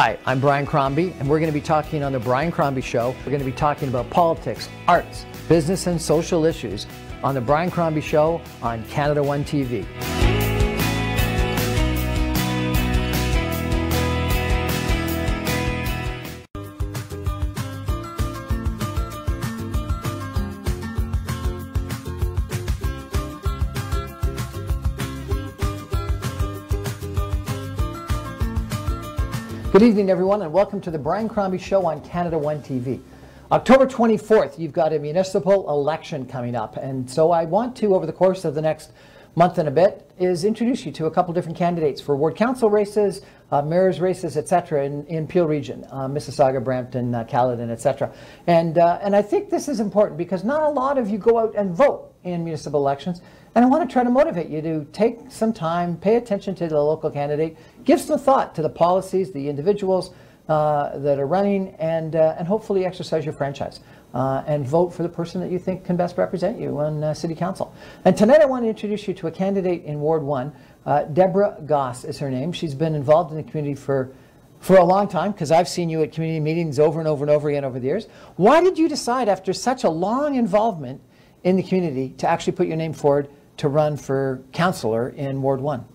Hi, I'm Brian Crombie, and we're going to be talking on The Brian Crombie Show. We're going to be talking about politics, arts, business, and social issues on The Brian Crombie Show on Canada One TV. Good evening, everyone, and welcome to the Brian Crombie Show on Canada One TV. October 24th, you've got a municipal election coming up, and so I want to, over the course of the next month and a bit, is introduce you to a couple different candidates for ward council races, mayor's races, etc. in Peel Region, Mississauga, Brampton, Caledon, etc. And I think this is important because not a lot of you go out and vote in municipal elections. And I want to try to motivate you to take some time, pay attention to the local candidate, give some thought to the policies, the individuals that are running, and hopefully exercise your franchise and vote for the person that you think can best represent you on City Council. And tonight I want to introduce you to a candidate in Ward 1. Deborah Goss is her name. She's been involved in the community for a long time, because I've seen you at community meetings over and over and over again over the years. Why did you decide, after such a long involvement in the community, to actually put your name forward to run for councillor in Ward 1?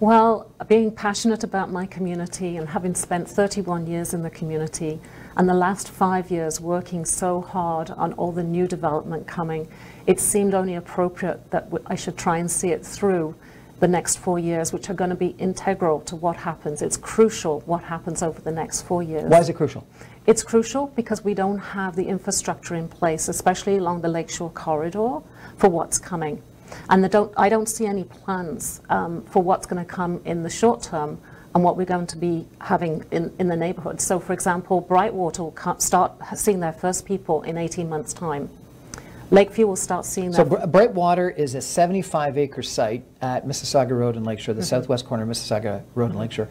Well, being passionate about my community and having spent 31 years in the community and the last 5 years working so hard on all the new development coming, it seemed only appropriate that I should try and see it through the next 4 years, which are going to be integral to what happens. It's crucial what happens over the next 4 years. Why is it crucial? It's crucial because we don't have the infrastructure in place, especially along the Lakeshore corridor, for what's coming. And I don't see any plans for what's going to come in the short term and what we're going to be having in the neighbourhood. So, for example, Brightwater will start seeing their first people in 18 months' time. Lakeview will start seeing their... So Brightwater is a 75-acre site at Mississauga Road and Lakeshore, the southwest corner of Mississauga Road and Lakeshore.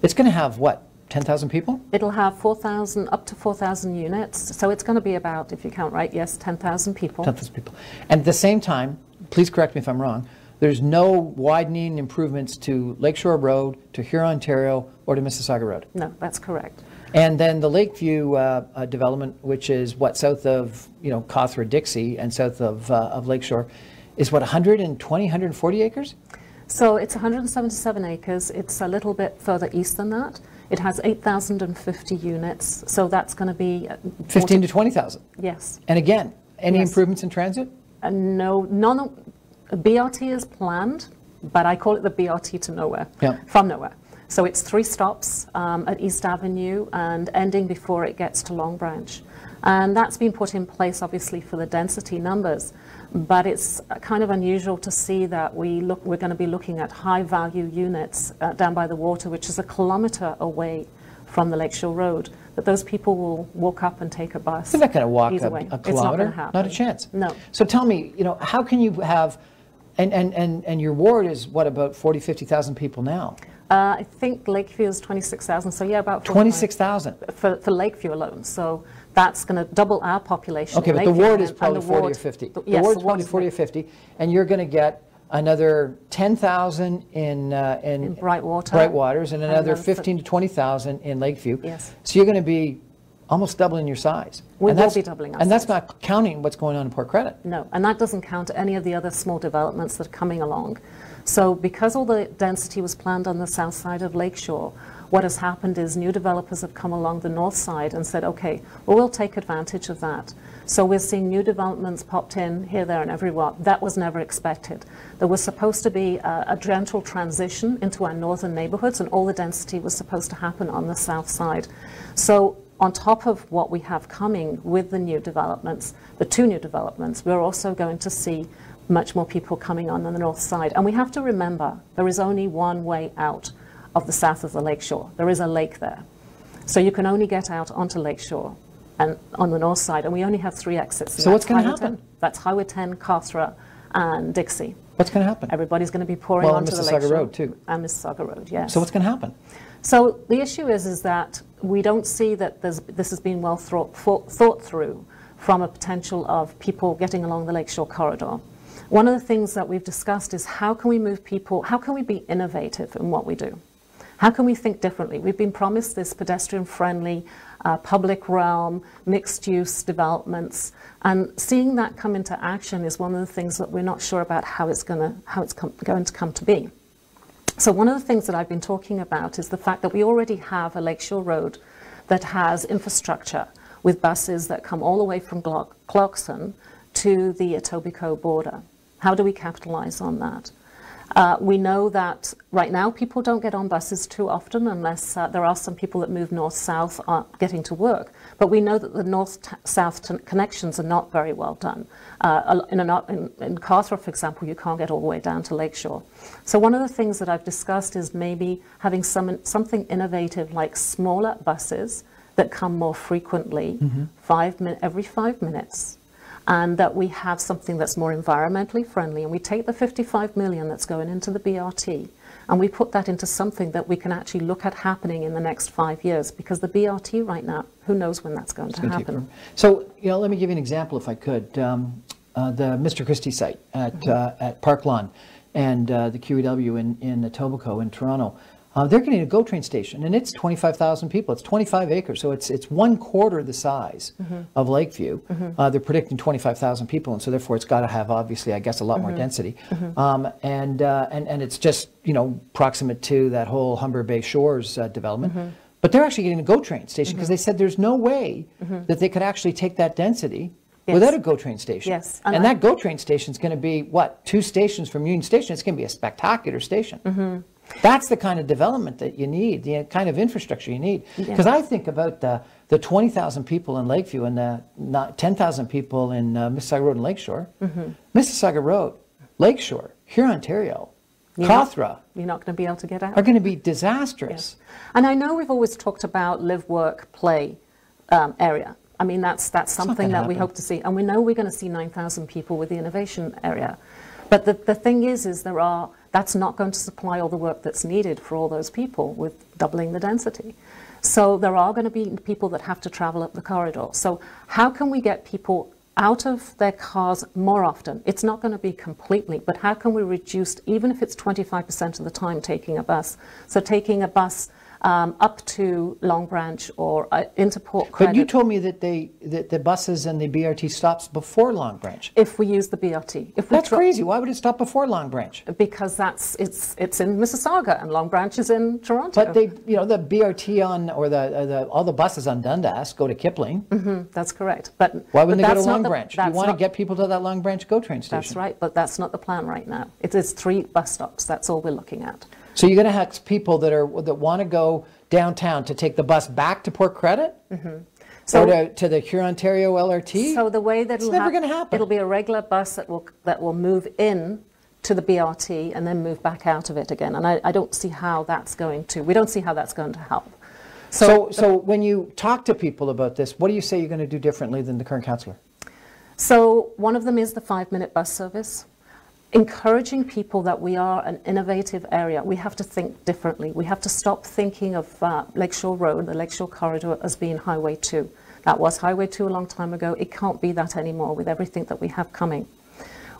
It's going to have, what, 10,000 people? It'll have 4,000, up to 4,000 units. So it's going to be about, if you count right, yes, 10,000 people. 10,000 people. And at the same time, please correct me if I'm wrong, there's no widening improvements to Lakeshore Road, to Huron, Ontario, or to Mississauga Road. No, that's correct. And then the Lakeview development, which is what, south of, Cawthra, Dixie, and south of Lakeshore, is what, 120, 140 acres? So it's 177 acres. It's a little bit further east than that. It has 8,050 units, so that's going to be... 15 to 20,000? Yes. And again, any improvements in transit? No, none of... BRT is planned, but I call it the BRT to nowhere, from nowhere. So it's 3 stops at East Avenue and ending before it gets to Long Branch. And that's been put in place, obviously, for the density numbers. But it's kind of unusual to see that we're going to be looking at high-value units down by the water, which is a kilometre away from the Lakeshore Road, that those people will walk up and take a bus. They're not going to walk a kilometre. It's not going to happen. Not a chance. No. So tell me, how can you have, and your ward is, what, about 40, 50,000 people now? I think Lakeview is 26,000, so yeah, about 26,000 for Lakeview alone. So that's going to double our population. Okay, but Lakeview, the ward is probably 40 or 50. The ward's probably 40 or 50, and you're going to get another 10,000 in Brightwaters, and another 15 to 20,000 in Lakeview. Yes. So you're going to be almost doubling your size. We will be doubling our size. And that's not counting what's going on in Port Credit. No, and that doesn't count any of the other small developments that are coming along. So because all the density was planned on the south side of Lakeshore, what has happened is new developers have come along the north side and said, okay, well, we'll take advantage of that. So we're seeing new developments popped in here, there, and everywhere. That was never expected. There was supposed to be a gentle transition into our northern neighborhoods, and all the density was supposed to happen on the south side. So on top of what we have coming with the new developments, the 2 new developments, we're also going to see much more people coming on the north side. And we have to remember, there is only one way out of the south of the Lakeshore. There is a lake there. So you can only get out onto Lakeshore and on the north side, and we only have 3 exits. So what's going to happen? That's Highway 10, Cawthra, and Dixie. What's going to happen? Everybody's going to be pouring onto the Lakeshore. Mississauga Road, too. And Mississauga Road, yes. So what's going to happen? So the issue is that we don't see that this has been well thought through from a potential of people getting along the Lakeshore corridor. One of the things that we've discussed is how can we move people, how can we be innovative in what we do? How can we think differently? We've been promised this pedestrian-friendly public realm, mixed-use developments, and seeing that come into action is one of the things that we're not sure about how it's going to come to be. So one of the things that I've been talking about is the fact that we already have a Lakeshore Road that has infrastructure with buses that come all the way from Clarkson to the Etobicoke border. How do we capitalize on that? We know that right now people don't get on buses too often unless there are some people that move north-south getting to work. But we know that the north-south connections are not very well done. In Carthra, for example, you can't get all the way down to Lakeshore. So one of the things that I've discussed is maybe having something innovative like smaller buses that come more frequently, every 5 minutes. And that we have something that's more environmentally friendly, and we take the 55 million that's going into the BRT and we put that into something that we can actually look at happening in the next 5 years, because the BRT right now, who knows when that's going to happen. So, let me give you an example if I could. The Mr. Christie site at Park Lawn and the QEW in Etobicoke in Toronto, they're getting a GO train station, and it's 25,000 people. It's 25 acres, so it's 1/4 the size of Lakeview. They're predicting 25,000 people, and so therefore it's got to have, obviously, I guess, a lot more density. And it's just, proximate to that whole Humber Bay Shores development. But they're actually getting a GO train station because they said there's no way that they could actually take that density without a GO train station. Yes. And that GO train station is going to be, what, 2 stations from Union Station? It's going to be a spectacular station. That's the kind of development that you need, the kind of infrastructure you need. Because I think about the 20,000 people in Lakeview and the 10,000 people in Mississauga Road and Lakeshore. Mississauga Road, Lakeshore, here in Ontario, Carthra. You're not going to be able to get out. Are going to be disastrous. And I know we've always talked about live, work, play area. I mean, that's something that we hope to see. And we know we're going to see 9,000 people with the innovation area. But the thing is that's not going to supply all the work that's needed for all those people with doubling the density. So there are going to be people that have to travel up the corridor. So how can we get people out of their cars more often? It's not going to be completely, but how can we reduce, even if it's 25% of the time, taking a bus? So taking a bus up to Long Branch or into Port Credit. But you told me that the buses and the BRT stops before Long Branch. If we use the BRT. That's crazy. Why would it stop before Long Branch? Because it's in Mississauga and Long Branch is in Toronto. But the BRT all the buses on Dundas go to Kipling. That's correct. But why wouldn't they go to Long Branch? You want to get people to that Long Branch GO train station. That's right, but that's not the plan right now. It is 3 bus stops. That's all we're looking at. So you're going to have people that want to go downtown to take the bus back to Port Credit, or to the Huron-Ontario LRT. So the way that it's never going to happen. It'll be a regular bus that will move in to the BRT and then move back out of it again. And I don't see how that's going to. We don't see how that's going to help. So when you talk to people about this, what do you say you're going to do differently than the current councillor? So one of them is the 5-minute bus service. Encouraging people that we are an innovative area. We have to think differently. We have to stop thinking of Lakeshore Road, the Lakeshore Corridor, as being Highway 2. That was Highway 2 a long time ago. It can't be that anymore with everything that we have coming.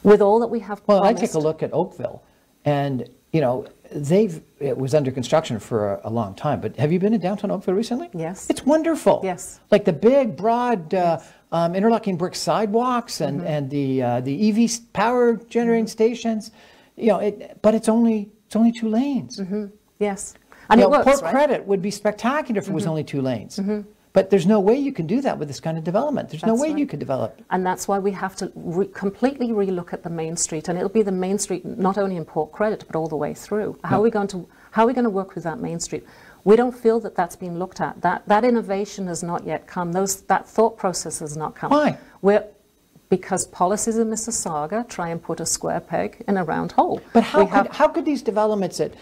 With all that we have promised. Well, I take a look at Oakville, and, it was under construction for a long time, but have you been in downtown Oakville recently? Yes. It's wonderful. Yes. Like the big, broad, interlocking brick sidewalks and the EV power generating stations, but it's only 2 lanes. Yes. And it works, Port right? Credit would be spectacular if it was only 2 lanes. But there's no way you can do that with this kind of development. There's no way you could develop. And that's why we have to completely relook at the main street, and it'll be the main street not only in Port Credit but all the way through. How are we going to work with that main street? We don't feel that that's been looked at. That innovation has not yet come. That thought process has not come. Why? Because policies in Mississauga try and put a square peg in a round hole. But how could these developments at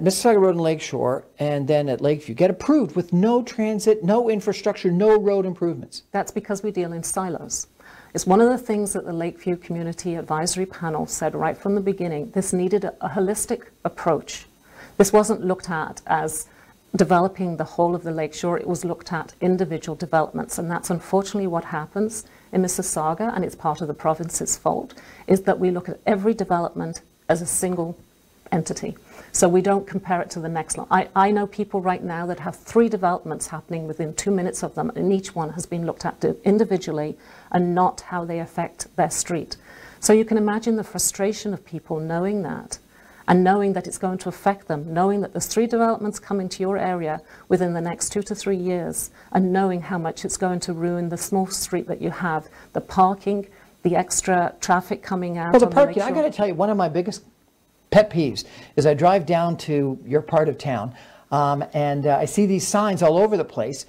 Mississauga Road and Lakeshore and then at Lakeview get approved with no transit, no infrastructure, no road improvements? That's because we deal in silos. It's one of the things that the Lakeview Community Advisory Panel said right from the beginning. This needed a holistic approach. This wasn't looked at as developing the whole of the lakeshore. It was looked at individual developments, and that's unfortunately what happens in Mississauga, and it's part of the province's fault, is that we look at every development as a single entity. So we don't compare it to the next one. I know people right now that have 3 developments happening within 2 minutes of them, and each one has been looked at individually and not how they affect their street. So you can imagine the frustration of people knowing that, and knowing that it's going to affect them, knowing that there's 3 developments coming to your area within the next 2 to 3 years, and knowing how much it's going to ruin the small street that you have, the parking, the extra traffic coming out. Well, the parking, I got to tell you, one of my biggest pet peeves is I drive down to your part of town, and I see these signs all over the place,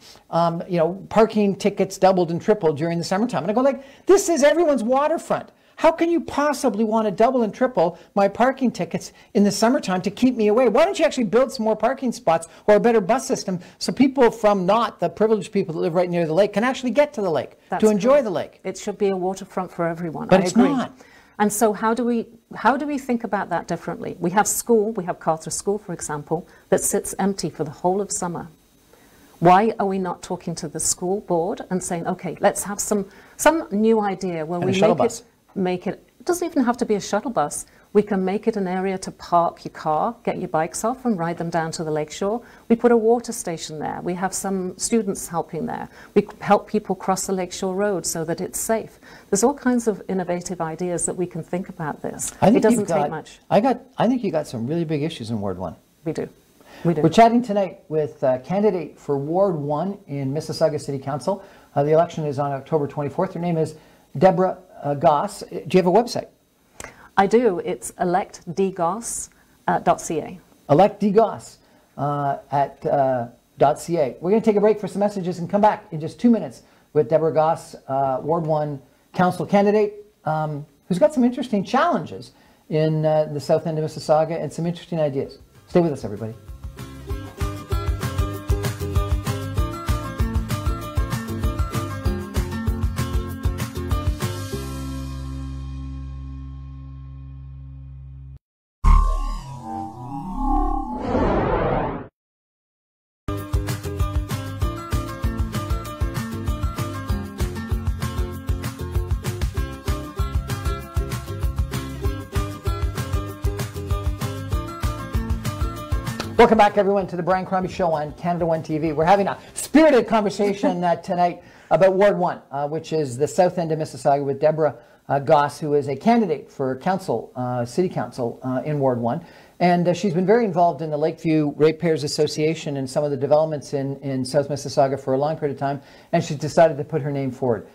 you know, parking tickets doubled and tripled during the summertime. And I go like, this is everyone's waterfront. How can you possibly want to double and triple my parking tickets in the summertime to keep me away? Why don't you actually build some more parking spots or a better bus system so people from not the privileged people that live right near the lake can actually get to the lake, to enjoy the lake? It should be a waterfront for everyone. But it's not. And so how do we think about that differerently? We have Carter School, for example, that sits empty for the whole of summer. Why are we not talking to the school board and saying, okay, let's have some new idea where we make it, it doesn't even have to be a shuttle bus. We can make it an area to park your car, get your bikes off and ride them down to the lakeshore. We put a water station there. We have some students helping there. We help people cross the lakeshore road so that it's safe. There's all kinds of innovative ideas that we can think about this. It doesn't take much. I think you got some really big issues in Ward 1. We do. We do. We're chatting tonight with a candidate for Ward 1 in Mississauga City Council. The election is on October 24th. Her name is Deborah Goss. Do you have a website? I do. It's electdgoss.ca. electdgoss.ca. We're going to take a break for some messages and come back in just 2 minutes with Deborah Goss, Ward 1 council candidate, who's got some interesting challenges in the south end of Mississauga and some interesting ideas. Stay with us, everybody. Welcome back, everyone, to the Brian Crombie Show on Canada 1 TV. We're having a spirited conversation tonight about Ward 1, which is the south end of Mississauga, with Deborah Goss, who is a candidate for council, city council in Ward 1. And she's been very involved in the Lakeview Ratepayers Association and some of the developments in South Mississauga for a long period of time. And she's decided to put her name forward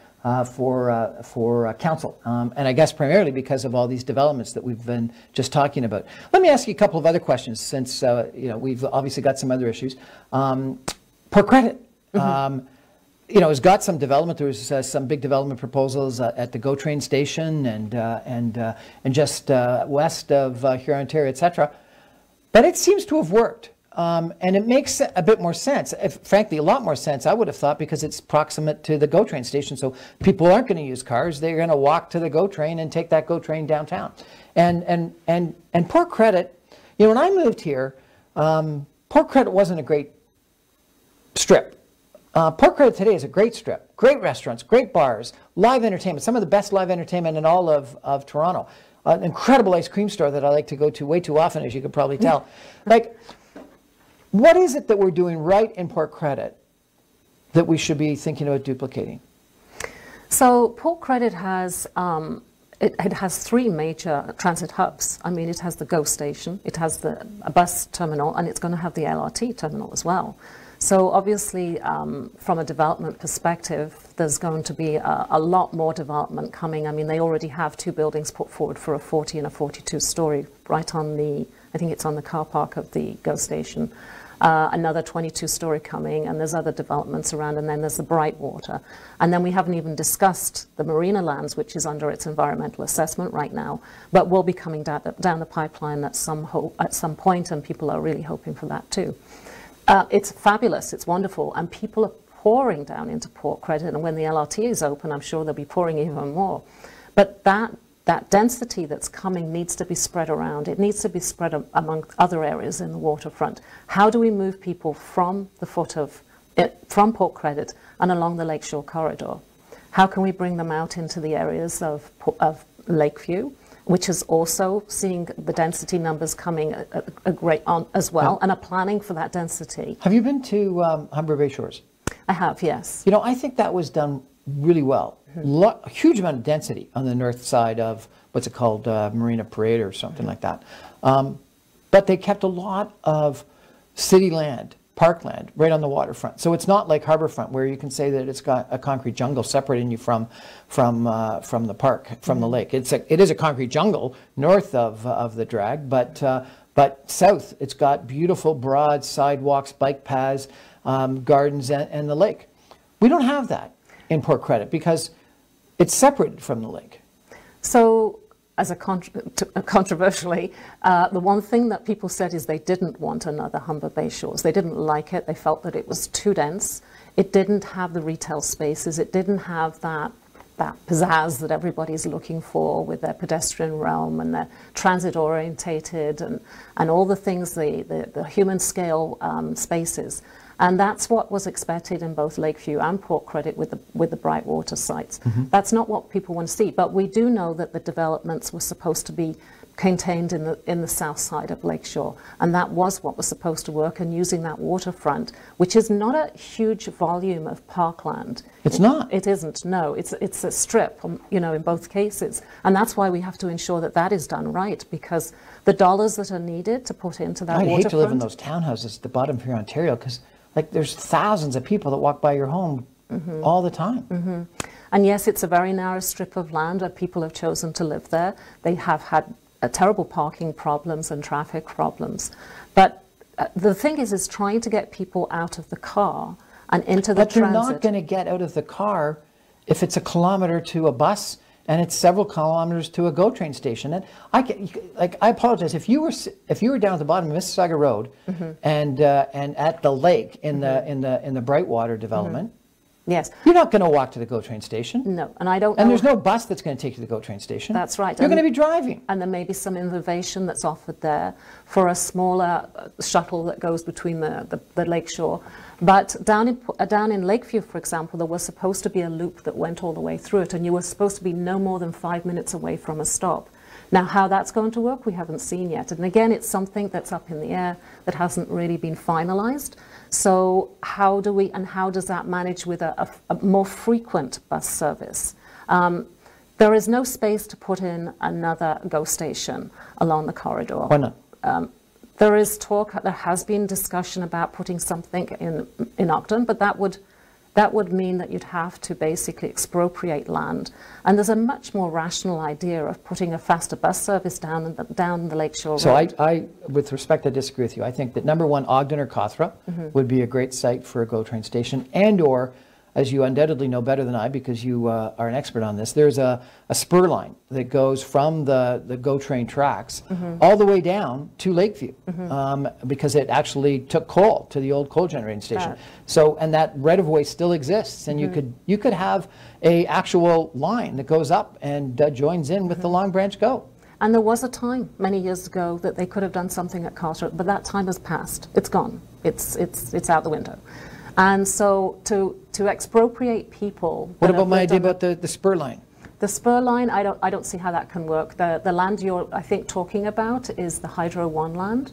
for council, and I guess primarily because of all these developments that we've been just talking about. Let me ask you a couple of other questions, since you know, we've obviously got some other issues. Port Credit, you know, has got some development. There was some big development proposals at the GO train station and just west of Huron, Ontario, etc. But it seems to have worked. And it makes a bit more sense, frankly, a lot more sense, I would have thought, because it's proximate to the GO train station. So people aren't going to use cars. They're going to walk to the GO train and take that GO train downtown. And Port Credit, you know, when I moved here, Port Credit wasn't a great strip. Port Credit today is a great strip, great restaurants, great bars, live entertainment, some of the best live entertainment in all of Toronto. An incredible ice cream store that I like to go to way too often, as you could probably tell. Like, what is it that we're doing right in Port Credit that we should be thinking about duplicating? So Port Credit has it has 3 major transit hubs. I mean, it has the GO station, it has a bus terminal, and it's going to have the LRT terminal as well. So obviously, from a development perspective, there's going to be a lot more development coming. I mean, they already have 2 buildings put forward for a 40 and a 42-story right on the, I think it's on the car park of the GO station. Another 22-story coming, and there's other developments around, and then there's the Brightwater. And then we haven't even discussed the Marina Lands, which is under its environmental assessment right now, but will be coming down the pipeline at some point, and people are really hoping for that too. It's fabulous, it's wonderful, and people are pouring down into Port Credit, and when the LRT is open, I'm sure they'll be pouring even more. But that density that's coming needs to be spread around. It needs to be spread among other areas in the waterfront. How do we move people from the foot of, from Port Credit and along the Lakeshore corridor? How can we bring them out into the areas of Lakeview, which is also seeing the density numbers coming a great on as well, and are planning for that density. Have you been to Humber Bay Shores? I have, yes. You know, I think that was done really well. A huge amount of density on the north side of, what's it called, Marina Parade or something like that. But they kept a lot of city land, parkland, right on the waterfront. So it's not like Harbourfront, where you can say that it's got a concrete jungle separating you from the park, from the lake. It is a concrete jungle north of the drag, but south it's got beautiful broad sidewalks, bike paths, gardens, and the lake. We don't have that in Port Credit because it's separated from the lake. So, as controversially, the one thing that people said is they didn't want another Humber Bay Shores. They didn't like it. They felt that it was too dense. It didn't have the retail spaces. It didn't have that pizzazz that everybody's looking for with their pedestrian realm and their transit orientated and all the things, the human scale spaces. And that's what was expected in both Lakeview and Port Credit with the Brightwater sites. That's not what people want to see, but we do know that the developments were supposed to be contained in the south side of Lakeshore, and that was what was supposed to work, and using that waterfront, which is not a huge volume of parkland. It's not. It isn't, no. It's a strip, you know, in both cases. And that's why we have to ensure that that is done right, because the dollars that are needed to put into that waterfront... I'd hate to live in those townhouses at the bottom here in Ontario, because like there's thousands of people that walk by your home all the time. And yes, it's a very narrow strip of land where people have chosen to live there. They have had terrible parking problems and traffic problems. But the thing is trying to get people out of the car and into the transit. But they're not going to get out of the car if it's a kilometre to a bus and it's several kilometres to a GO train station. And I apologize, if you were down at the bottom of Mississauga Road and at the lake in the Brightwater development, yes, you're not going to walk to the GO train station. No, and I don't know. And there's no bus that's going to take you to the GO train station. That's right. You're going to be driving. And there may be some innovation that's offered there for a smaller shuttle that goes between the lakeshore. But down in Lakeview, for example, there was supposed to be a loop that went all the way through it, and you were supposed to be no more than 5 minutes away from a stop. Now, how that's going to work, we haven't seen yet. And again, it's something that's up in the air that hasn't really been finalized. So how does that manage with a more frequent bus service? There is no space to put in another GO station along the corridor. Why not? There has been discussion about putting something in Ogden, but that would mean that you'd have to basically expropriate land. And there's a much more rational idea of putting a faster bus service down the Lakeshore Road. So I, with respect, I disagree with you. I think that number one, Ogden or Cawthra would be a great site for a GO train station, and or, as you undoubtedly know better than I, because you are an expert on this, there's a spur line that goes from the GO train tracks all the way down to Lakeview, because it actually took coal to the old coal generating station. So, and that right-of-way still exists, and you could have a actual line that goes up and joins in with the Long Branch GO. And there was a time many years ago that they could have done something at Carter, but that time has passed. It's gone. It's out the window. And so to expropriate people... What about my idea about the spur line? The spur line, I don't see how that can work. The land you're, I think, talking about is the Hydro One land.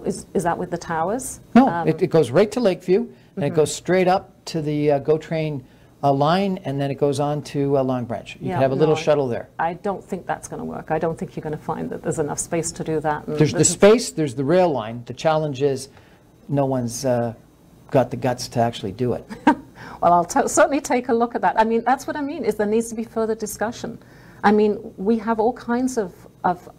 Is that with the towers? No, it goes right to Lakeview, and it goes straight up to the GO train line, and then it goes on to Long Branch. You can have a little shuttle there. I don't think that's going to work. I don't think you're going to find that there's enough space to do that. And there's the space, there's the rail line. The challenge is no one's got the guts to actually do it. Well, I'll certainly take a look at that. I mean, that's what I mean, is there needs to be further discussion. I mean, we have all kinds of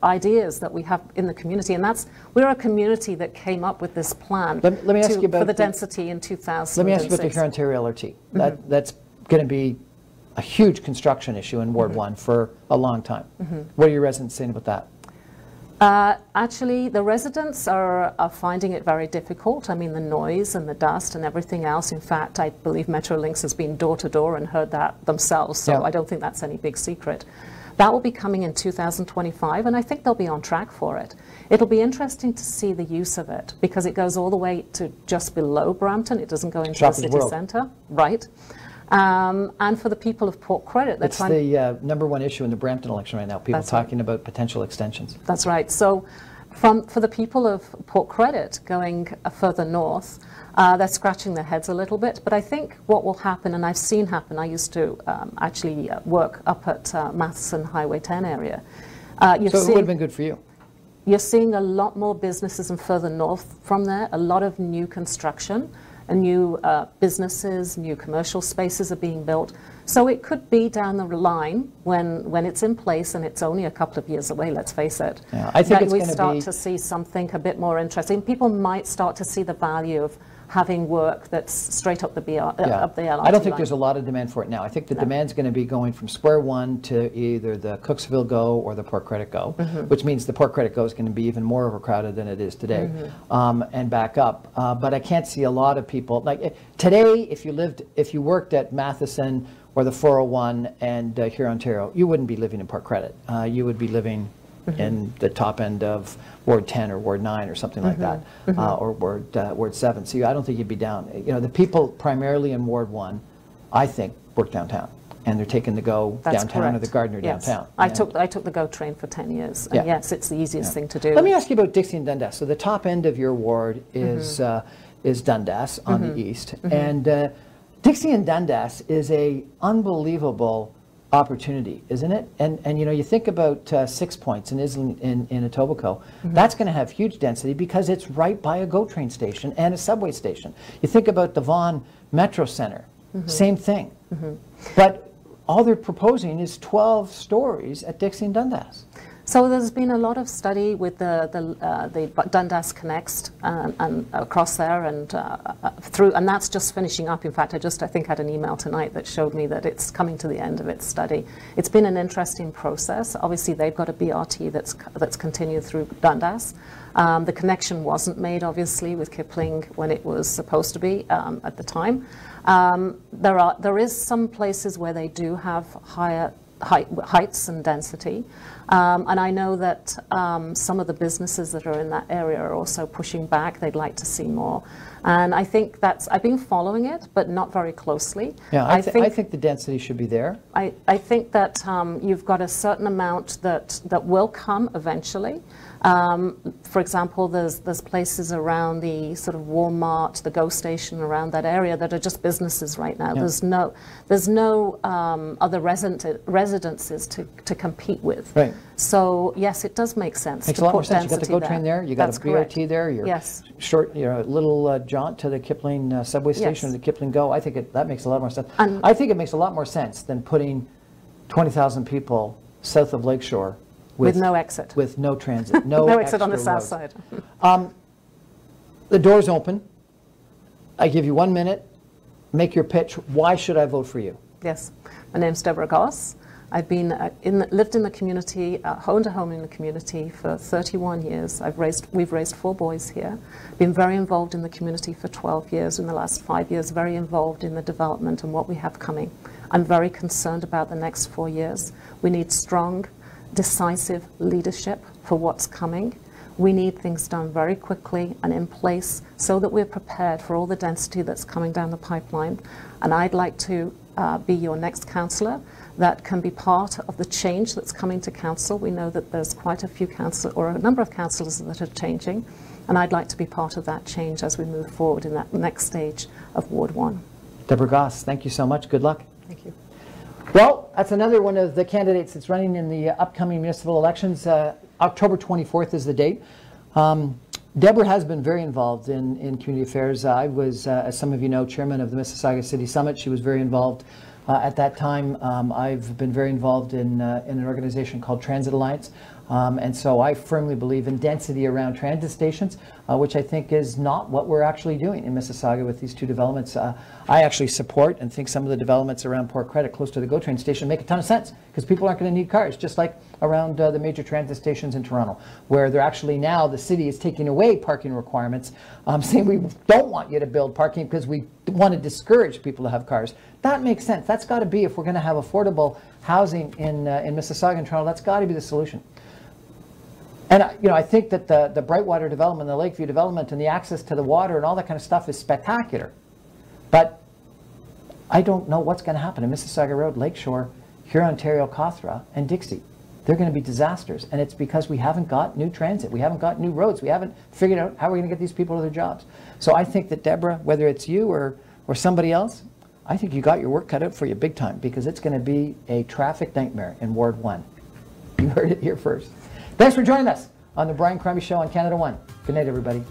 ideas that we have in the community, and we're a community that came up with this plan let me ask you about for the density in 2006. Let me ask you about the Huron Ontario LRT. That's going to be a huge construction issue in Ward 1 for a long time. What are your residents saying about that? Actually, the residents are finding it very difficult. I mean, the noise and the dust and everything else. In fact, I believe Metrolinx has been door to door and heard that themselves, so I don't think that's any big secret. That will be coming in 2025, and I think they'll be on track for it. It'll be interesting to see the use of it, because it goes all the way to just below Brampton. It doesn't go into the city centre. Right. And for the people of Port Credit, it's the number one issue in the Brampton election right now, people talking about potential extensions. That's right. So for the people of Port Credit going further north, they're scratching their heads a little bit. But I think what will happen, and I've seen happen, I used to actually work up at Matheson Highway 10 area. So it would have been good for you. You're seeing a lot more businesses and further north from there, a lot of new construction, and new businesses, new commercial spaces are being built. So it could be down the line when it's in place, and it's only a couple of years away, let's face it, yeah, I think that we start to see something a bit more interesting. People might start to see the value of having work that's straight up the up the LRT I don't think line. there's a lot of demand for it now. I think the demand's going to be going from square one to either the Cooksville Go or the Port Credit Go, which means the Port Credit Go is going to be even more overcrowded than it is today, and back up. But I can't see a lot of people like today. If you worked at Matheson or the 401 and here in Ontario, you wouldn't be living in Port Credit. You would be living in the top end of Ward 10 or Ward 9 or something like that, or Ward 7. So I don't think you'd be down. You know, the people primarily in Ward 1, I think, work downtown, and they're taking the GO downtown or the Gardiner downtown. I took the GO train for 10 years, and yes, it's the easiest thing to do. Let me ask you about Dixie and Dundas. So the top end of your ward is Dundas on the east, and Dixie and Dundas is a unbelievable opportunity, isn't it? And you know, you think about 6 Points in Etobicoke, that's going to have huge density because it's right by a GO train station and a subway station. You think about the Vaughan Metro Center, same thing. But all they're proposing is 12 stories at Dixie and Dundas. So there's been a lot of study with the Dundas Connects and across there and through, and that's just finishing up. In fact, I think had an email tonight that showed me that it's coming to the end of its study. It's been an interesting process. Obviously, they've got a BRT that's continued through Dundas. The connection wasn't made, obviously, with Kipling when it was supposed to be at the time. There is some places where they do have higher heights and density, and I know that some of the businesses that are in that area are also pushing back. They'd like to see more, and I think I've been following it, but not very closely. Yeah, I think the density should be there. I think that you've got a certain amount that will come eventually. For example, there's places around the sort of Walmart, the GO station around that area that are just businesses right now. Yeah. There's no other residences to compete with. Right. So yes, it does make sense. Makes a lot more sense. You got the GO train there. You got a BRT there. You're short, a little jaunt to the Kipling subway station or the Kipling GO. I think that makes a lot more sense. And I think it makes a lot more sense than putting 20,000 people south of Lakeshore. With no exit. With no transit. No, no exit on the south side. The door's open. I give you 1 minute. Make your pitch. Why should I vote for you? Yes. My name's Deborah Goss. I've been lived in the community, owned a home in the community for 31 years. We've raised 4 boys here. Been very involved in the community for 12 years. In the last 5 years, very involved in the development and what we have coming. I'm very concerned about the next 4 years. We need strong, decisive leadership for what's coming. We need things done very quickly and in place so that we're prepared for all the density that's coming down the pipeline. And I'd like to be your next councillor that can be part of the change that's coming to council. We know that there's quite a few a number of councillors that are changing, and I'd like to be part of that change as we move forward in that next stage of Ward 1. Deborah Goss, thank you so much. Good luck. Thank you. Well, that's another one of the candidates that's running in the upcoming municipal elections. October 24th is the date. Deborah has been very involved in community affairs. I was, as some of you know, chairman of the Mississauga City Summit. She was very involved at that time. I've been very involved in an organization called Transit Alliance. And so I firmly believe in density around transit stations, which I think is not what we're actually doing in Mississauga with these 2 developments. I actually support and think some of the developments around Port Credit close to the GO train station make a ton of sense because people aren't going to need cars, just like around the major transit stations in Toronto, where they're actually now the city is taking away parking requirements, saying we don't want you to build parking because we want to discourage people to have cars. That makes sense. That's got to be, if we're going to have affordable housing in Mississauga and Toronto, that's got to be the solution. And I think that the Brightwater development, the Lakeview development, and the access to the water and all that kind of stuff is spectacular. But I don't know what's going to happen in Mississauga Road, Lakeshore, Huron, Ontario, Cawthra, and Dixie. They're going to be disasters, and it's because we haven't got new transit, we haven't got new roads, we haven't figured out how we're going to get these people to their jobs. So I think that, Deborah, whether it's you or somebody else, I think you got your work cut out for you big time, because it's going to be a traffic nightmare in Ward 1. You heard it here first. Thanks for joining us on the Brian Crombie Show on Canada 1. Good night, everybody.